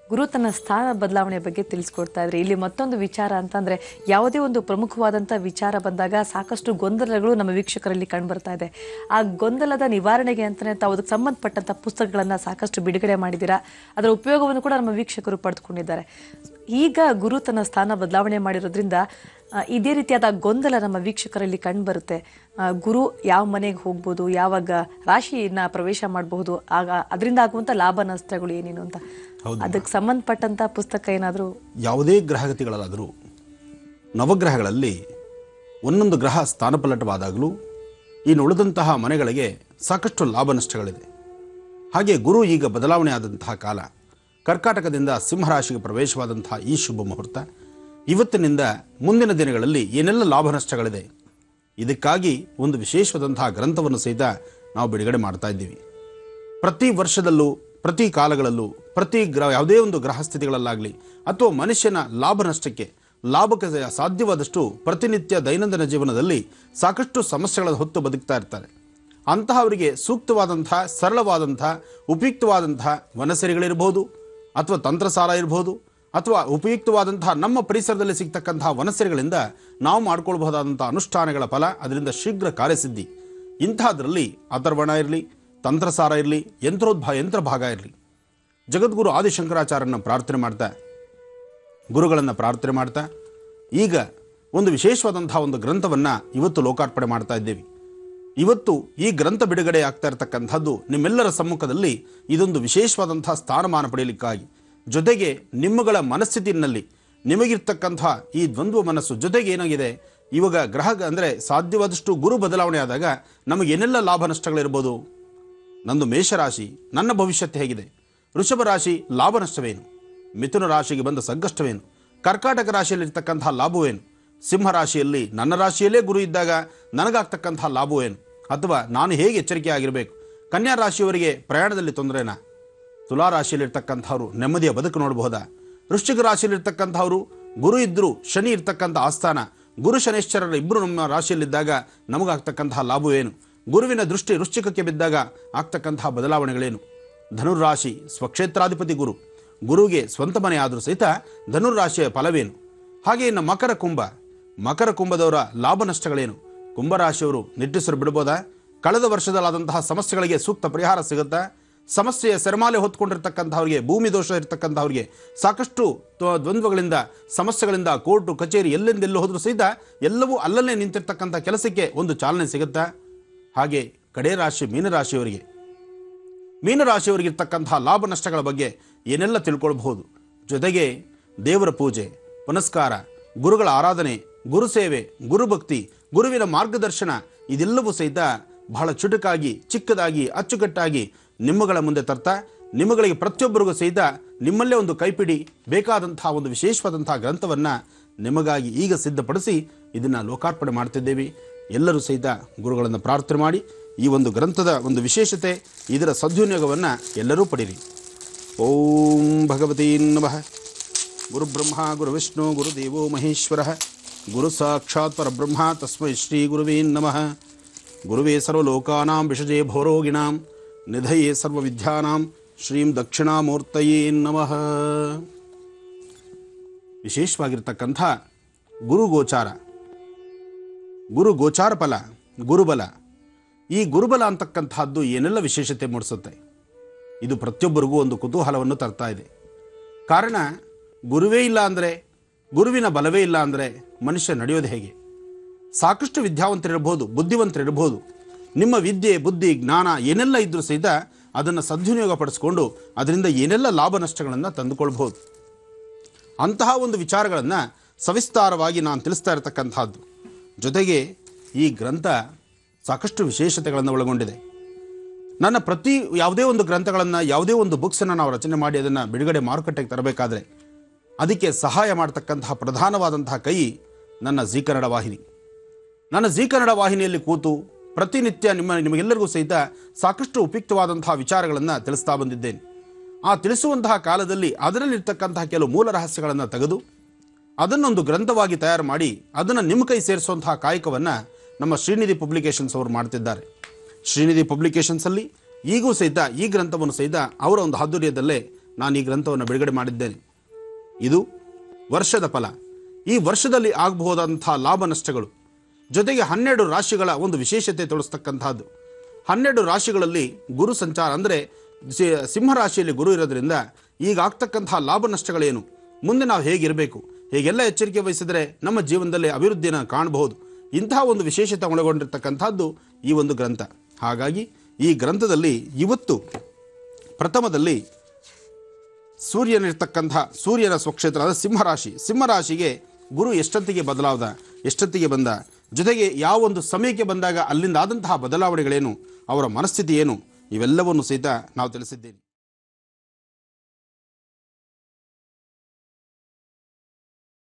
ಗುರು ತನ್ನ ಸ್ಥಾನ ಬದಲಾವಣೆ ಬಗ್ಗೆ ತಿಳಿಸ್ಕೊಡ್ತಾ ಇದ್ರಿ. ಇಲ್ಲಿ ಮತ್ತೊಂದು ವಿಚಾರ ಅಂತಂದ್ರೆ ಯಾವುದೇ ಒಂದು ಪ್ರಮುಖವಾದಂಥ ವಿಚಾರ ಬಂದಾಗ ಸಾಕಷ್ಟು ಗೊಂದಲಗಳು ನಮ್ಮ ವೀಕ್ಷಕರಲ್ಲಿ ಕಂಡುಬರ್ತಾ ಇದೆ. ಆ ಗೊಂದಲದ ನಿವಾರಣೆಗೆ ಅಂತಲೇ ತಾವು ಅದಕ್ಕೆ ಸಂಬಂಧಪಟ್ಟಂಥ ಪುಸ್ತಕಗಳನ್ನು ಸಾಕಷ್ಟು ಬಿಡುಗಡೆ ಮಾಡಿದ್ದೀರಾ. ಅದರ ಉಪಯೋಗವನ್ನು ಕೂಡ ನಮ್ಮ ವೀಕ್ಷಕರು ಪಡೆದುಕೊಂಡಿದ್ದಾರೆ. ಈಗ ಗುರು ತನ್ನ ಸ್ಥಾನ ಬದಲಾವಣೆ ಮಾಡಿರೋದ್ರಿಂದ ಇದೇ ರೀತಿಯಾದ ಗೊಂದಲ ನಮ್ಮ ವೀಕ್ಷಕರಲ್ಲಿ ಕಂಡುಬರುತ್ತೆ. ಗುರು ಯಾವ ಮನೆಗೆ ಹೋಗ್ಬೋದು, ಯಾವಾಗ ರಾಶಿಯನ್ನ ಪ್ರವೇಶ ಮಾಡಬಹುದು, ಆಗ ಅದರಿಂದ ಆಗುವಂಥ ಲಾಭ ನಷ್ಟಗಳು ಏನೇನು ಅಂತ ಅದಕ್ಕೆ ಸಂಬಂಧಪಟ್ಟಂತ ಪುಸ್ತಕ ಏನಾದರೂ? ಯಾವುದೇ ಗ್ರಹಗತಿಗಳಲ್ಲಾದರೂ ನವಗ್ರಹಗಳಲ್ಲಿ ಒಂದೊಂದು ಗ್ರಹ ಸ್ಥಾನಪಲ್ಲಟವಾದಾಗಲೂ ಇನ್ನು ಉಳಿದಂತಹ ಮನೆಗಳಿಗೆ ಸಾಕಷ್ಟು ಲಾಭ ನಷ್ಟಗಳಿದೆ. ಹಾಗೆ ಗುರು ಈಗ ಬದಲಾವಣೆ ಆದಂತಹ ಕಾಲ, ಕರ್ಕಾಟಕದಿಂದ ಸಿಂಹರಾಶಿಗೆ ಪ್ರವೇಶವಾದಂತಹ ಈ ಶುಭ ಮುಹೂರ್ತ, ಇವತ್ತಿನಿಂದ ಮುಂದಿನ ದಿನಗಳಲ್ಲಿ ಏನೆಲ್ಲ ಲಾಭ ನಷ್ಟಗಳಿದೆ, ಇದಕ್ಕಾಗಿ ಒಂದು ವಿಶೇಷವಾದಂತಹ ಗ್ರಂಥವನ್ನು ಸಹಿತ ನಾವು ಬಿಡುಗಡೆ ಮಾಡ್ತಾ ಇದ್ದೀವಿ. ಪ್ರತಿ ವರ್ಷದಲ್ಲೂ, ಪ್ರತಿ ಕಾಲಗಳಲ್ಲೂ, ಯಾವುದೇ ಒಂದು ಗ್ರಹ ಸ್ಥಿತಿಗಳಲ್ಲಾಗಲಿ ಅಥವಾ ಮನುಷ್ಯನ ಲಾಭ ನಷ್ಟಕ್ಕೆ, ಲಾಭಕ್ಕೆ ಸಾಧ್ಯವಾದಷ್ಟು ಪ್ರತಿನಿತ್ಯ ದೈನಂದಿನ ಜೀವನದಲ್ಲಿ ಸಾಕಷ್ಟು ಸಮಸ್ಯೆಗಳನ್ನು ಹೊತ್ತು ಬದುಕ್ತಾ ಇರ್ತಾರೆ. ಅಂತಹವರಿಗೆ ಸೂಕ್ತವಾದಂಥ, ಸರಳವಾದಂಥ, ಉಪಯುಕ್ತವಾದಂತಹ ವನಸರಿಗಳಿರ್ಬೋದು, ಅಥವಾ ತಂತ್ರಸಾರ ಇರ್ಬೋದು, ಅಥವಾ ಉಪಯುಕ್ತವಾದಂತಹ ನಮ್ಮ ಪರಿಸರದಲ್ಲಿ ಸಿಗ್ತಕ್ಕಂತಹ ವನಸರಿಗಳಿಂದ ನಾವು ಮಾಡ್ಕೊಳ್ಬಹುದಾದಂಥ ಅನುಷ್ಠಾನಗಳ ಫಲ, ಅದರಿಂದ ಶೀಘ್ರ ಕಾರ್ಯಸಿದ್ಧಿ. ಇಂತಹದ್ರಲ್ಲಿ ಅಥರ್ವಣ ಇರಲಿ, ತಂತ್ರಸಾರ ಇರಲಿ, ಯಂತ್ರ ಭಾಗ ಇರಲಿ, ಜಗದ್ಗುರು ಆದಿಶಂಕರಾಚಾರ್ಯನ ಪ್ರಾರ್ಥನೆ ಮಾಡ್ತಾ, ಗುರುಗಳನ್ನು ಪ್ರಾರ್ಥನೆ ಮಾಡ್ತಾ ಈಗ ಒಂದು ವಿಶೇಷವಾದಂತಹ ಒಂದು ಗ್ರಂಥವನ್ನು ಇವತ್ತು ಲೋಕಾರ್ಪಣೆ ಮಾಡ್ತಾ ಇದ್ದೇವೆ. ಇವತ್ತು ಈ ಗ್ರಂಥ ಬಿಡುಗಡೆ ಆಗ್ತಾ ಇರತಕ್ಕಂಥದ್ದು ನಿಮ್ಮೆಲ್ಲರ ಸಮ್ಮುಖದಲ್ಲಿ ಇದೊಂದು ವಿಶೇಷವಾದಂತಹ ಸ್ಥಾನಮಾನ ಪಡೆಯಲಿಕ್ಕಾಗಿ, ಜೊತೆಗೆ ನಿಮ್ಮಗಳ ಮನಸ್ಥಿತಿಯಲ್ಲಿ ನಿಮಗಿರ್ತಕ್ಕಂಥ ಈ ದ್ವಂದ್ವ ಮನಸ್ಸು, ಜೊತೆಗೆ ಏನಾಗಿದೆ ಇವಾಗ ಗ್ರಹ ಅಂದರೆ ಸಾಧ್ಯವಾದಷ್ಟು ಗುರು ಬದಲಾವಣೆ ಆದಾಗ ನಮಗೇನೆಲ್ಲ ಲಾಭ ನಷ್ಟಗಳಿರ್ಬೋದು, ನಂದು ಮೇಷರಾಶಿ, ನನ್ನ ಭವಿಷ್ಯತ್ತು ಹೇಗಿದೆ, ವೃಷಭ ರಾಶಿ ಲಾಭ ನಷ್ಟವೇನು, ಮಿಥುನ ರಾಶಿಗೆ ಬಂದ ಸಂಕಷ್ಟವೇನು, ಕರ್ಕಾಟಕ ರಾಶಿಯಲ್ಲಿರ್ತಕ್ಕಂತಹ ಲಾಭವೇನು, ಸಿಂಹರಾಶಿಯಲ್ಲಿ ನನ್ನ ರಾಶಿಯಲ್ಲೇ ಗುರು ಇದ್ದಾಗ ನನಗಾಗ್ತಕ್ಕಂತಹ ಲಾಭವೇನು, ಅಥವಾ ನಾನು ಹೇಗೆ ಎಚ್ಚರಿಕೆ ಆಗಿರಬೇಕು, ಕನ್ಯಾ ರಾಶಿಯವರಿಗೆ ಪ್ರಯಾಣದಲ್ಲಿ ತೊಂದರೆನಾ, ತುಲಾ ರಾಶಿಯಲ್ಲಿರ್ತಕ್ಕಂಥವ್ರು ನೆಮ್ಮದಿಯ ಬದುಕು ನೋಡಬಹುದಾ, ವೃಶ್ಚಿಕ ರಾಶಿಯಲ್ಲಿರ್ತಕ್ಕಂಥವ್ರು ಗುರು ಇದ್ದರೂ ಶನಿ ಇರ್ತಕ್ಕಂಥ ಆಸ್ಥಾನ, ಗುರು ಶನೇಶ್ವರರ ಇಬ್ಬರು ನಮ್ಮ ರಾಶಿಯಲ್ಲಿದ್ದಾಗ ನಮಗಾಗ್ತಕ್ಕಂತಹ ಲಾಭವೇನು, ಗುರುವಿನ ದೃಷ್ಟಿ ವೃಶ್ಚಿಕಕ್ಕೆ ಬಿದ್ದಾಗ ಆಗ್ತಕ್ಕಂತಹ ಬದಲಾವಣೆಗಳೇನು, ಧನುರ್ರಾಶಿ ಸ್ವಕ್ಷೇತ್ರಾಧಿಪತಿ ಗುರುವಿಗೆ ಸ್ವಂತ ಮನೆ ಆದರೂ ಸಹಿತ ಧನುರ್ರಾಶಿಯ ಫಲವೇನು, ಹಾಗೆ ಇನ್ನು ಮಕರ ಕುಂಭದವರ ಲಾಭ ನಷ್ಟಗಳೇನು, ಕುಂಭರಾಶಿಯವರು ನಿಟ್ಟುಸಿರು ಬಿಡ್ಬೋದಾ, ಕಳೆದ ವರ್ಷದಲ್ಲಾದಂತಹ ಸಮಸ್ಯೆಗಳಿಗೆ ಸೂಕ್ತ ಪರಿಹಾರ ಸಿಗುತ್ತಾ, ಸಮಸ್ಯೆಯ ಸೆರಮಾಲೆ ಹೊತ್ಕೊಂಡಿರ್ತಕ್ಕಂಥವ್ರಿಗೆ, ಭೂಮಿ ದೋಷ ಇರ್ತಕ್ಕಂಥವ್ರಿಗೆ ಸಾಕಷ್ಟು ದ್ವಂದ್ವಗಳಿಂದ, ಸಮಸ್ಯೆಗಳಿಂದ ಕೋರ್ಟು ಕಚೇರಿ ಎಲ್ಲೆಂದೆಲ್ಲೂ ಹೋದರೂ ಸಹಿತ ಎಲ್ಲವೂ ಅಲ್ಲಲ್ಲೇ ನಿಂತಿರ್ತಕ್ಕಂಥ ಕೆಲಸಕ್ಕೆ ಒಂದು ಚಾಲನೆ ಸಿಗುತ್ತಾ. ಹಾಗೆ ಕಡೆ ರಾಶಿ ಮೀನರಾಶಿಯವರಿಗಿರ್ತಕ್ಕಂತಹ ಲಾಭ ನಷ್ಟಗಳ ಬಗ್ಗೆ ಏನೆಲ್ಲ ತಿಳ್ಕೊಳ್ಬಹುದು, ಜೊತೆಗೆ ದೇವರ ಪೂಜೆ ಪುನಸ್ಕಾರ, ಗುರುಗಳ ಆರಾಧನೆ, ಗುರು ಸೇವೆ, ಗುರುಭಕ್ತಿ, ಗುರುವಿನ ಮಾರ್ಗದರ್ಶನ, ಇದೆಲ್ಲವೂ ಸಹಿತ ಬಹಳ ಚುಟುಕಾಗಿ, ಚಿಕ್ಕದಾಗಿ, ಅಚ್ಚುಕಟ್ಟಾಗಿ ನಿಮ್ಮಗಳ ಮುಂದೆ ತರ್ತಾ, ನಿಮ್ಮಗಳಿಗೆ ಪ್ರತಿಯೊಬ್ಬರಿಗೂ ಸಹಿತ ನಿಮ್ಮಲ್ಲೇ ಒಂದು ಕೈಪಿಡಿ ಬೇಕಾದಂತಹ ಒಂದು ವಿಶೇಷವಾದಂತಹ ಗ್ರಂಥವನ್ನು ನಿಮಗಾಗಿ ಈಗ ಸಿದ್ಧಪಡಿಸಿ ಇದನ್ನು ಲೋಕಾರ್ಪಣೆ ಮಾಡ್ತಿದ್ದೇವೆ. ಎಲ್ಲರೂ ಸಹಿತ ಗುರುಗಳನ್ನು ಪ್ರಾರ್ಥನೆ ಮಾಡಿ ಈ ಒಂದು ಗ್ರಂಥದ ಒಂದು ವಿಶೇಷತೆ, ಇದರ ಸದ್ವಿನಿಯೋಗವನ್ನು ಎಲ್ಲರೂ ಪಡೀರಿ. ಓಂ ಭಗವತೀ ನಮಃ. ಗುರುಬ್ರಹ್ಮ ಗುರುವಿಷ್ಣು ಗುರುದೇವೋ ಮಹೇಶ್ವರ, ಗುರು ಸಾಕ್ಷಾತ್ ಪರಬ್ರಹ್ಮ ತಸ್ಮೈ ಶ್ರೀ ಗುರುವೇ ನಮಃ. ಗುರುವೇ ಸರ್ವಲೋಕಾನಾಂ ವಿಷಜೇ ಭವರೋಗಿಣಾಂ ನಿಧಯೇ ಸರ್ವವಿದ್ಯಾನಾಂ ಶ್ರೀಂ ದಕ್ಷಿಣಾಮೂರ್ತಯೇ ನಮಃ. ವಿಶೇಷವಾಗಿರ್ತಕ್ಕಂಥ ಗುರು ಗೋಚಾರ ಫಲ, ಗುರುಬಲ. ಈ ಗುರುಬಲ ಅಂತಕ್ಕಂಥದ್ದು ಏನೆಲ್ಲ ವಿಶೇಷತೆ ಮೂಡಿಸುತ್ತೆ, ಇದು ಪ್ರತಿಯೊಬ್ಬರಿಗೂ ಒಂದು ಕುತೂಹಲವನ್ನು ತರ್ತಾ ಇದೆ. ಕಾರಣ ಗುರುವೇ ಇಲ್ಲ ಅಂದರೆ, ಗುರುವಿನ ಬಲವೇ ಇಲ್ಲ ಅಂದರೆ ಮನುಷ್ಯ ನಡೆಯೋದು ಹೇಗೆ? ಸಾಕಷ್ಟು ವಿದ್ಯಾವಂತರಿರ್ಬೋದು, ಬುದ್ಧಿವಂತರಿರ್ಬೋದು, ನಿಮ್ಮ ವಿದ್ಯೆ, ಬುದ್ಧಿ, ಜ್ಞಾನ ಏನೆಲ್ಲ ಇದ್ರೂ ಸಹಿತ ಅದನ್ನು ಸದ್ವಿನಿಯೋಗ ಪಡಿಸ್ಕೊಂಡು ಅದರಿಂದ ಏನೆಲ್ಲ ಲಾಭ ನಷ್ಟಗಳನ್ನು ತಂದುಕೊಳ್ಬಹುದು. ಅಂತಹ ಒಂದು ವಿಚಾರಗಳನ್ನು ಸವಿಸ್ತಾರವಾಗಿ ನಾನು ತಿಳಿಸ್ತಾ ಇರತಕ್ಕಂಥದ್ದು. ಜೊತೆಗೆ ಈ ಗ್ರಂಥ ಸಾಕಷ್ಟು ವಿಶೇಷತೆಗಳನ್ನು ಒಳಗೊಂಡಿದೆ. ನನ್ನ ಯಾವುದೇ ಒಂದು ಗ್ರಂಥಗಳನ್ನು, ಯಾವುದೇ ಒಂದು ಬುಕ್ಸನ್ನು ನಾವು ರಚನೆ ಮಾಡಿ ಅದನ್ನು ಬಿಡುಗಡೆ ಮಾರುಕಟ್ಟೆಗೆ ತರಬೇಕಾದ್ರೆ ಅದಕ್ಕೆ ಸಹಾಯ ಮಾಡತಕ್ಕಂತಹ ಪ್ರಧಾನವಾದಂತಹ ಕೈ ನನ್ನ ಜೀ ಕನ್ನಡ ವಾಹಿನಿ. ನನ್ನ ಜೀ ಕನ್ನಡ ವಾಹಿನಿಯಲ್ಲಿ ಕೂತು ಪ್ರತಿನಿತ್ಯ ನಿಮಗೆಲ್ಲರಿಗೂ ಸಹಿತ ಸಾಕಷ್ಟು ಉಪಯುಕ್ತವಾದಂತಹ ವಿಚಾರಗಳನ್ನು ತಿಳಿಸ್ತಾ ಬಂದಿದ್ದೇನೆ. ಆ ತಿಳಿಸುವಂತಹ ಕಾಲದಲ್ಲಿ ಅದರಲ್ಲಿರ್ತಕ್ಕಂತಹ ಕೆಲವು ಮೂಲ ರಹಸ್ಯಗಳನ್ನು ತೆಗೆದು ಅದನ್ನೊಂದು ಗ್ರಂಥವಾಗಿ ತಯಾರು ಮಾಡಿ ಅದನ್ನು ನಿಮ್ಮ ಕೈ ಸೇರಿಸುವಂತಹ ಕಾಯಕವನ್ನು ನಮ್ಮ ಶ್ರೀನಿಧಿ ಪಬ್ಲಿಕೇಶನ್ಸ್ ಅವರು ಮಾಡ್ತಿದ್ದಾರೆ. ಶ್ರೀನಿಧಿ ಪಬ್ಲಿಕೇಶನ್ಸಲ್ಲಿ ಈಗೂ ಸಹಿತ ಈ ಗ್ರಂಥವನ್ನು ಸಹಿತ ಅವರ ಒಂದು ಹಾದುರ್ಯದಲ್ಲೇ ನಾನು ಈ ಗ್ರಂಥವನ್ನು ಬಿಡುಗಡೆ ಮಾಡಿದ್ದೇನೆ. ಇದು ವರ್ಷದ ಫಲ. ಈ ವರ್ಷದಲ್ಲಿ ಆಗಬಹುದಾದಂಥ ಲಾಭ ನಷ್ಟಗಳು, ಜೊತೆಗೆ 12 ರಾಶಿಗಳ ಒಂದು ವಿಶೇಷತೆ ತೋರಿಸ್ತಕ್ಕಂಥದ್ದು. 12 ರಾಶಿಗಳಲ್ಲಿ ಗುರು ಸಂಚಾರ ಅಂದರೆ ಸಿಂಹರಾಶಿಯಲ್ಲಿ ಗುರು ಇರೋದ್ರಿಂದ ಈಗ ಆಗ್ತಕ್ಕಂಥ ಲಾಭ ನಷ್ಟಗಳೇನು, ಮುಂದೆ ನಾವು ಹೇಗಿರಬೇಕು, ಹೇಗೆಲ್ಲ ಎಚ್ಚರಿಕೆ ವಹಿಸಿದರೆ ನಮ್ಮ ಜೀವನದಲ್ಲಿ ಅಭಿವೃದ್ಧಿಯನ್ನು ಕಾಣಬಹುದು, ಇಂತಹ ಒಂದು ವಿಶೇಷತೆ ಒಳಗೊಂಡಿರ್ತಕ್ಕಂಥದ್ದು ಈ ಒಂದು ಗ್ರಂಥ. ಹಾಗಾಗಿ ಈ ಗ್ರಂಥದಲ್ಲಿ ಇವತ್ತು ಪ್ರಥಮದಲ್ಲಿ ಸೂರ್ಯನಿರ್ತಕ್ಕಂಥ ಸೂರ್ಯನ ಸ್ವಕ್ಷೇತ್ರ ಸಿಂಹರಾಶಿಗೆ ಗುರು ಎಷ್ಟೊತ್ತಿಗೆ ಬದಲಾದ, ಎಷ್ಟೊತ್ತಿಗೆ ಬಂದ, ಜೊತೆಗೆ ಯಾವ ಒಂದು ಸಮಯಕ್ಕೆ ಬಂದಾಗ ಅಲ್ಲಿಂದ ಆದಂತಹ ಬದಲಾವಣೆಗಳೇನು, ಅವರ ಮನಸ್ಥಿತಿ ಏನು, ಇವೆಲ್ಲವನ್ನು ಸಹಿತ ನಾವು ತಿಳಿಸಿದ್ದೇನೆ.